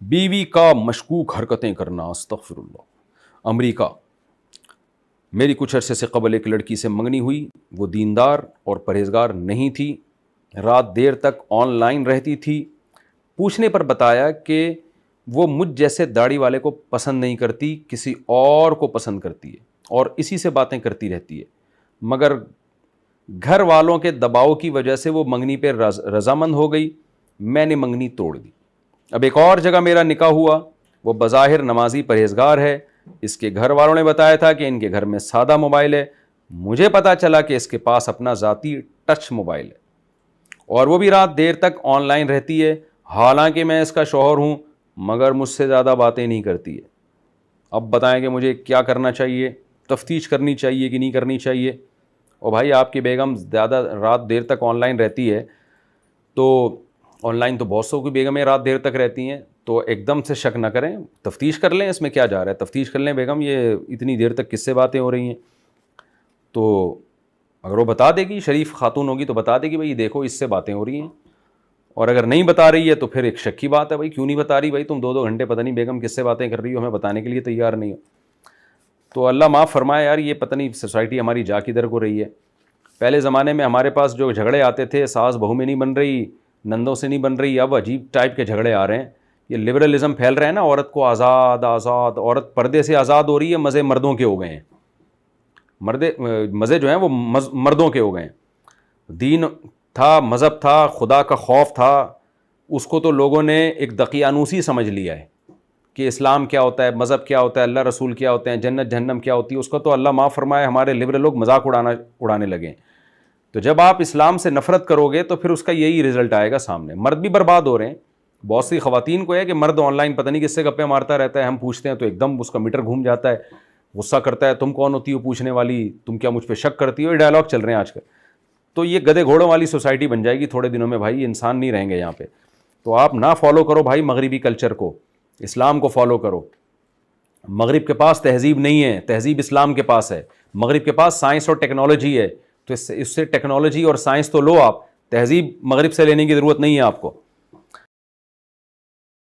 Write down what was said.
بیوی کا مشکوک حرکتیں کرنا، استغفر اللہ۔ امریکہ، میری کچھ عرصے سے قبل ایک لڑکی سے منگنی ہوئی، وہ دیندار اور پرہیزگار نہیں تھی، رات دیر تک آن لائن رہتی تھی۔ پوچھنے پر بتایا کہ وہ مجھ جیسے داڑھی والے کو پسند نہیں کرتی، کسی اور کو پسند کرتی ہے اور اسی سے باتیں کرتی رہتی ہے، مگر گھر والوں کے دباؤ کی وجہ سے وہ منگنی پہ رضامند ہو گئی، میں نے منگنی توڑ دی۔ اب ایک اور جگہ میرا نکاح ہوا، وہ بظاہر نمازی پرہیزگار ہے، اس کے گھر والوں نے بتایا تھا کہ ان کے گھر میں سادہ موبائل ہے، مجھے پتا چلا کہ اس کے پاس اپنا ذاتی ٹچ موبائل ہے اور وہ بھی رات دیر تک آن لائن رہتی ہے، حالانکہ میں اس کا شوہر ہوں، مگر مجھ سے زیادہ باتیں نہیں کرتی ہے۔ اب بتائیں کہ مجھے کیا کرنا چاہیے، تفتیش کرنی چاہیے کہ نہیں کرنی چاہیے؟ اور بھائی آپ کی بیگم زیادہ رات دیر تک آن لائن رہتی ہے، تو آن لائن تو بہت سو کی بیگمیں رات دیر تک رہتی ہیں، تو ایک دم سے شک نہ کریں، تفتیش کر لیں، اس میں کیا جا رہا ہے، تفتیش کر لیں بیگم یہ اتنی دیر تک کس سے باتیں ہو رہی ہیں۔ تو اگر وہ بتا دے گی، شریف خاتون ہوگی تو بتا دے گی بھائی دیکھو اس سے باتیں ہو رہی ہیں، اور اگر نہیں بتا رہی ہے تو پھر ایک شک کی بات ہے، بھائی کیوں نہیں بتا رہی، بھائی تم 2 گھنٹے پتہ نہیں بیگم کس سے باتیں کر رہی ہو، ہمیں بتانے کے لیے تیار نہیں ہو۔ تو اللہ معاف فرمائے یار، یہ پتہ نہیں سوسائٹی ہماری جا کدھر کو رہی ہے۔ پہلے زمانے میں ہمارے پاس جو جھگڑے آتے تھے، ساس بہو میں نہیں بن رہی، نندوں سے نہیں بن رہی، اب عجیب ٹائپ کے جھگڑے آ رہے ہیں۔ یہ لبرلزم پھیل رہے ہیں نا، عورت کو آزاد، عورت پردے سے آزاد ہو رہی ہے، مزے مردوں کے ہو گئے ہیں، مزے جو ہیں وہ مردوں کے ہو گئے ہیں۔ دین تھا، مذہب تھا، خدا کا خوف تھا، اس کو تو لوگوں نے ایک دقیانوسی سمجھ لیا ہے کہ اسلام کیا ہوتا ہے، مذہب کیا ہوتا ہے، اللہ رسول کیا ہوتے ہیں، جنت جہنم کیا ہوتی ہے، اس کا تو اللہ معاف فرمائے ہمارے لبرل لوگ مذاق اڑانے لگے۔ تو جب آپ اسلام سے نفرت کرو گے تو پھر اس کا یہی رزلٹ آئے گا سامنے، مرد بھی برباد ہو رہے ہیں۔ بہت سی خواتین کو ہے کہ مرد آن لائن پتہ نہیں کس سے گپے مارتا رہتا ہے، ہم پوچھتے ہیں تو ایک دم اس کا میٹر گھوم جاتا ہے، غصہ کرتا ہے، تم کون ہوتی ہو پوچھنے والی، تم کیا مجھ پہ شک کرتی ہو، یہ ڈائلاگ چل رہے ہیں آج کل۔ تو یہ گدھے گھوڑوں والی سوسائٹی بن جائے گی تھوڑے دنوں میں، بھائی انسان نہیں رہیں گے یہاں پہ۔ تو آپ نہ فالو کرو بھائی مغربی کلچر کو، اسلام کو فالو کرو۔ مغرب کے پاس تہذیب نہیں ہے، تہذیب اسلام کے پاس ہے۔ مغرب کے پاس سائنس اور ٹیکنالوجی ہے، تو اس سے ٹیکنالوجی اور سائنس تو لو، آپ تہذیب مغرب سے لینے کی ضرورت نہیں ہے آپ کو۔